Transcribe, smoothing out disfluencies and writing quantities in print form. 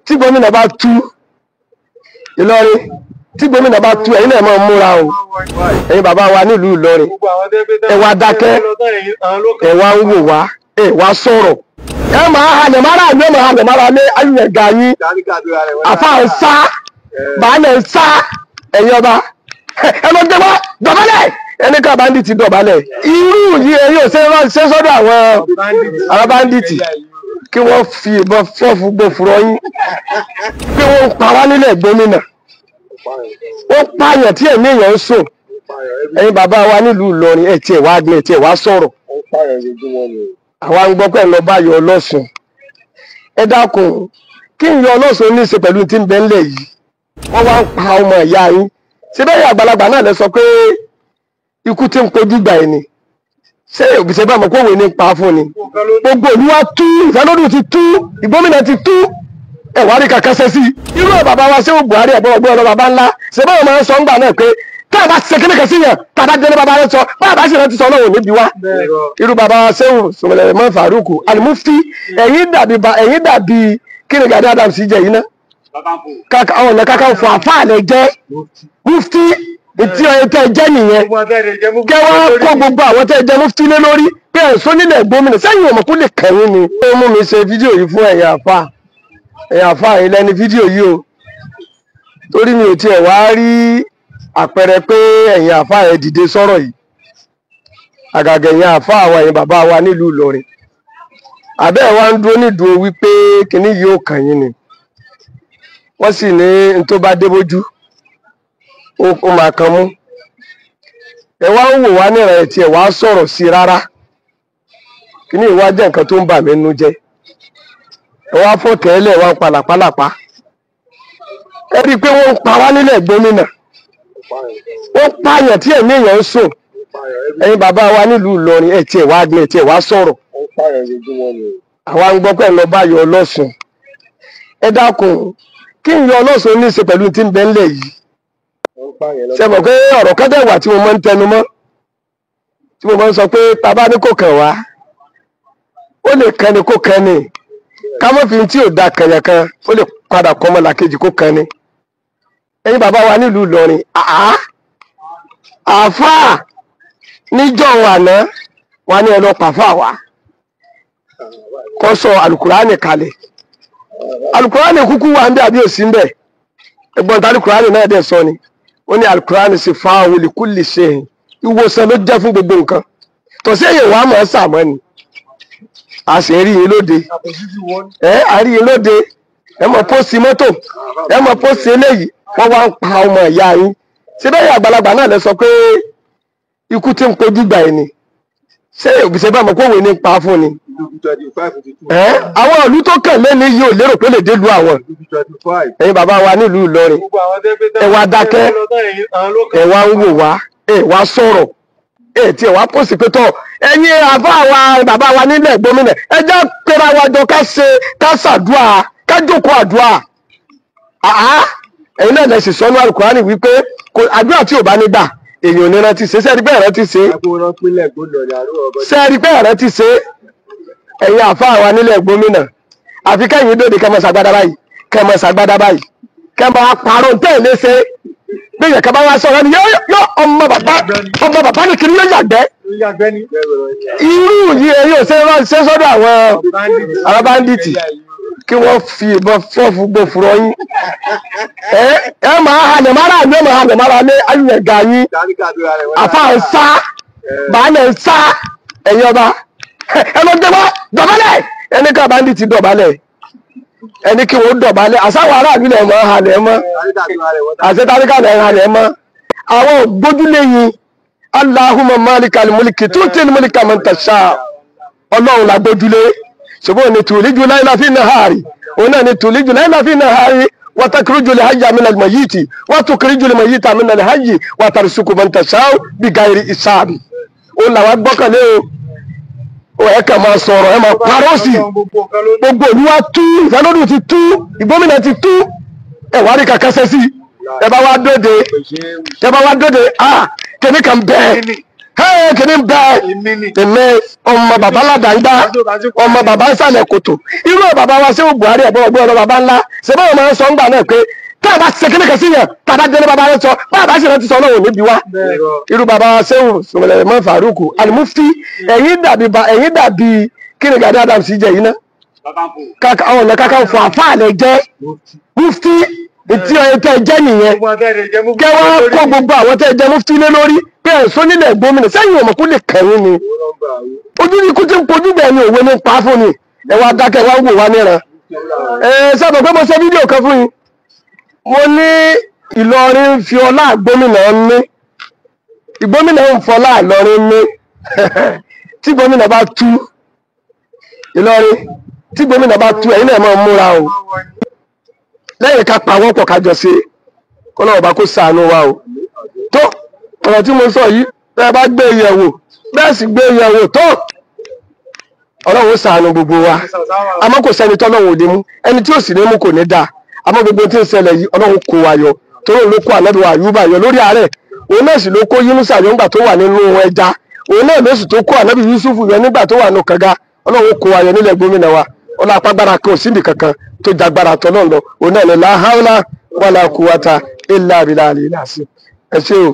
tí gómìnà bá tú Ìlọrin tí gómìnà bá tú ẹ̀yin náà máa múra o ẹ̀yin bàbá wa nílùú Ìlọrin ẹ wá dákẹ́ ẹ wá ń wò wá ẹ wá sọ̀rọ̀ ẹ máa halẹ̀ mára ní ẹ máa halẹ̀ mára ní ayúyẹ̀gà yín àfa ń sá bàálẹ̀ ń sá ẹ̀yin ọba ẹ lọ gbé wá dọ̀bálẹ̀ ẹni ká banditi dọ̀bálẹ̀ irú yìí ẹ̀yin ò ṣe sọ́dọ̀ àwọn banditi kí wọ́n fi ìbọn fọ́ọ̀fù gbòfurọ yín pé wọ́n ń pa wá nílẹ̀ gómìnà wọ́n pààyàn tí ẹ̀mí èèyàn ń sùn ẹ̀yin bàbá wa nílùú Ìlọrin ẹ̀ tiẹ̀ wá gbé ẹ̀ tiẹ̀ wá sọ̀rọ̀ àwa ń gbọ́ pé ń lọ báyọ̀ Ọlọ́sùn ẹ dákun kí n yọ Ọlọ́sùn ní í ṣe pẹ̀lú tí ń bẹ ńlẹ̀ yìí wọ́n wá ń pa ọmọ ìyá yín ṣé bẹ́ẹ̀ àgbàlagbà náà lẹ sọ pé ikú tí ń kojú gbà ẹ̀ ni ṣé òbíṣẹ́ bá mọ̀ kó òwe ní pa fún ni gbogbo olúwa tú ìfẹ́lódù ti tú ìgbómìnà ti tú ẹ̀wà rí kàkẹ́sẹ́ sí irú ẹ̀ bàbá wa ṣé ó Buhari ẹ̀bọ̀n ọgbọ́n ọlọ́ bàbá ńlá ṣé báwọn máa ń sọ ńgbà náà pé tá a bá ṣe kíní kan sí yàn tá a bá jẹ́ ní bàbá rẹ̀ sọ bá a bá sì rántí sọ náà ò níbi wá irú bàbá wa Ṣéhù Sùlẹ̀mán Fàrúkù Al-Mufti ẹ̀yin dàbí kíni Gani Adams jẹ yìí ná àwọn ọ̀nà kankan fún àfáàlẹ̀ jẹ́ Mufti tí ọ̀yẹ́ tẹ́ jẹ́ nìyẹn kẹwàá kó gbogbo àwọn tẹ́ jẹ́ Mufti lé lórí pé ẹ̀sọ́ nílẹ̀ gómìnà sẹ́yìn ọmọ kó lè kẹ̀yìn ni ó mú mi ṣe fídíò yìí fún ẹ̀yin àfáà yìí lẹ́ni fídíò yìí o torí mi ò tiẹ̀ wá rí àpẹẹrẹ pé ẹ̀yin àfáà ẹ̀ dìde sọ̀rọ̀ yìí àgàgà ẹ̀yin àfáà wa ẹ̀yin bàbá wa nílùú Ìlọrin àbẹ́ ẹ̀ wá ń dúró nídùú wípé kíní yìí ó kàn yín ni wọ́n sì ní n tó bá dé bójú ó máa kan mú ẹ wá ń wò wá ní ìrìn tí ẹ wá sọ̀rọ̀ sí rárá kíní ìwà jẹ́ nǹkan tó ń bà mí nínú jẹ́ ẹ wá fọ́ tẹ́lẹ̀ wá ń palàpálàpá ẹ rí i pé wọ́n ń pa wá nílẹ̀ gómìnà wọ́n pààyàn tí ẹ̀mí èèyàn ń sùn ẹ̀yin bàbá wa nílùú Ìlọrin ẹ̀ tí ẹ̀ wá gbé ẹ̀ tí ẹ̀ wá sọ̀rọ̀ àwa ń gbọ́ pé ẹ̀ lọ bá yọ Ọlọ́sùn ẹ dákun kí n yọ Ọlọ́sùn ní í ṣe pẹ̀lú tí ń bẹ ńlẹ̀ yìí ṣe mọ̀ pé ọ̀rọ̀ kan dẹ̀ wà tí mo máa ń tẹnu mọ́ tí mo máa ń sọ pé tàbá ní kò kàn wá ó lè kàn ní kò kàn ní ká mọ́ fi tí ò da kànyàn kan ó lè padà kọ́ ọmọ làkejì kò kàn ní ẹ̀yin bàbá wa nílùú Ìlọrin àáfàá níjọ́ àná wa ní ẹlọ pàfà wa kọ́ sọ alukurani kalẹ̀ alukurani kúkú wà ń bẹ àbí òsì ń bẹ ẹgbọ́n tí alukurani náà dẹ̀ sọ ni ó ní alukurani sì fa li kulli shay ìwòsàn ló jẹ́ fún gbogbo nǹkan tó sí èyí wàá mọ̀ ẹ́ sàmọ́ ni a sì rí yín lóde àrí yín lóde ẹ mọ̀ pósì mọ́tò ẹ mọ̀ pósì eléyìí wọ́n wá ń pa ọmọ ìyá yín ṣé bẹ́ẹ̀ àgbàlagbà náà lẹ sọ pé ikú tí ń kojú gbà ẹ̀ ni ṣé òbíṣẹ́ bá mọ̀ kó òwe ní pa fún ni àwọn ìlú tó kàn lẹ́ni yìí ò lérò pé lè dé lu àwọn ẹ̀yin bàbá wa nílùú Ìlọrin ẹ wá dákẹ́ ẹ wá ń wò wá ẹ wá sọ̀rọ̀ ẹ tí ẹ wá pòsì pé tọ ẹ̀yin àbá wa bàbá wa nílẹ̀ gómìnà ẹ jẹ́ pera wa jọ ká ṣàdúà ká jókòó àdúà ẹ̀yin náà lẹ sì sọ ní Al-Qur'ani wípé àdúrà tí ò bá ní gbà èèyàn ò ní rántí ṣe sẹ́ẹ̀rí bẹ́ẹ̀ rántí ṣe sẹ́ẹ̀rí bẹ́ẹ̀ rántí ṣe ẹ̀yin àfáà wa nílẹ̀ gómìnà àfi kẹ́yìn dòde kẹ́ mọ́ ṣàgbádá báyìí kẹ́ mọ́ ṣàgbádá báyìí kẹ́ mọ́ àpárò tẹ́ lé ṣe bí ìyẹn kẹ́ bá wá sọ̀rọ̀ ni yóò ọmọ bàbá ní kiri yóò yàgbẹ́ irú yìí ẹ̀yin ò ṣe sọ́dọ̀ àwọn báńdíìtì kí wọ́n fi ìbọn fọ́ọ̀fù gbòfurọ yín ẹ máa halẹ̀ mára ní ọmọ halẹ̀ mára ní ayúyẹ̀gà yín àfa ń sá bàálẹ̀ ń sá ẹ̀yin ọba ẹ lọ gbé wá dọ̀bálẹ̀ ẹni ká banditi dọ̀bálẹ̀ ẹni kí wọ́n dọ̀bálẹ̀ àsáwọ̀ aráàlú lẹ̀ mọ́ halẹ̀ mọ́ àṣetáríkà lẹ̀ halẹ̀ mọ́ àwọn ògbójúlé yín Allahumma malikal mulki tu'til mulka man tasha ọlọ́run la gbójúlé ṣùgbọ́n ní tùlíjù láìlá fi nahari òun náà ní tùlíjù láìlá fi nahari wa takhrijul hayya minal mayyiti wa tukhrijul mayyita minal hayyi wa tarzuqu man tasha'u bighairi hisabi òun làwọn gbọ́kànlé o ẹ kà máa sọ̀rọ̀ ẹ máa parọ́ sí gbogbo olúwa tú ìfẹ́lódù ti tú ìgbómìnà ti tú ẹ wá rí kàkẹ́sẹ́ sí ẹ bá wá dóde kẹ́mí kan bẹ́ẹ̀ kìíní bẹ́ẹ̀ èmi ọmọ bàbá ládàá ọmọ bàbá sàlẹ̀ kòtò irú bàbá wa ṣé Buhari ẹ̀bọ̀n ọgbọ́n ọ̀rọ̀ bàbá ńlá ṣe báwọn máa ń sọ ńgbà náà pé tá a bá ṣe kíní kan sí yàn tá a bá délé bàbá rẹ sọ bá a bá ṣe rántí sọ náà ò níbi wá irú bàbá wa ṣé Suleiman Farouk Al-Mufti ẹ̀yin dàbí kíni Gani Adams jẹ yìí ná àwọn ọ̀nà kankan fún àfáàlẹ̀ jẹ́ Mufti tí tẹ́ jẹ́ nìyẹn kẹwàá kó gbogbo àwọn tẹ́ jẹ́ Mufti lé lórí pé ẹ̀sọ́ nílẹ̀ gómìnà sẹ́yìn ọmọ kó lè kẹ̀yìn ni ojú ni kú tí ń kojú bẹ́ẹ̀ ni òwe ní pa fún ni ẹ wá dákẹ́ wá wò wá níran sábà pé mo ṣe fídíò kan fún yín mo ní Ìlọrin fi ọlá gómìnà ní ìgbómìnà ń fọlá Ìlọrin ní tí gómìnà bá tú Ìlọrin tí gómìnà bá tú ẹ̀yin náà máa múra o lẹ́yìn ká pa wọ́n pọ̀ kájọ sí kọ́lọ́wọ́ bá kó ṣàánú wa o tó ọ̀rọ̀ tí mo sọ yìí bẹ́ẹ̀ bá gbé ìyẹ̀wò bẹ́ẹ̀ sì gbé ìyẹ̀wò tó Ọlọ́run ṣàánú gbogbo wa àmọ́ kò sẹ́ni tọ́lọ́run ò lè mú ẹni tí ò sì ní mú kò ní dáa àmọ́ gbogbo tí ń ṣẹlẹ̀ yìí Ọlọ́run kó wa yọ torí òun ló kó Ànábì wa Àyùbá yọ lórí àárẹ̀ òun náà sì ló kó Yúnúsà yọ nígbà tó wà nínú ẹja òun náà ló sì tó kó Ànábì Yúsúfù yọ nígbà tó wà nínú kànga Ọlọ́run kó wa yọ nílẹ̀ gómìnà wa ọlọ́ apágbára kan ò síbi kankan tó jagbára tọ́ náà lọ òun náà ní la hawla wala quwwata illa billahi ẹ ṣé o.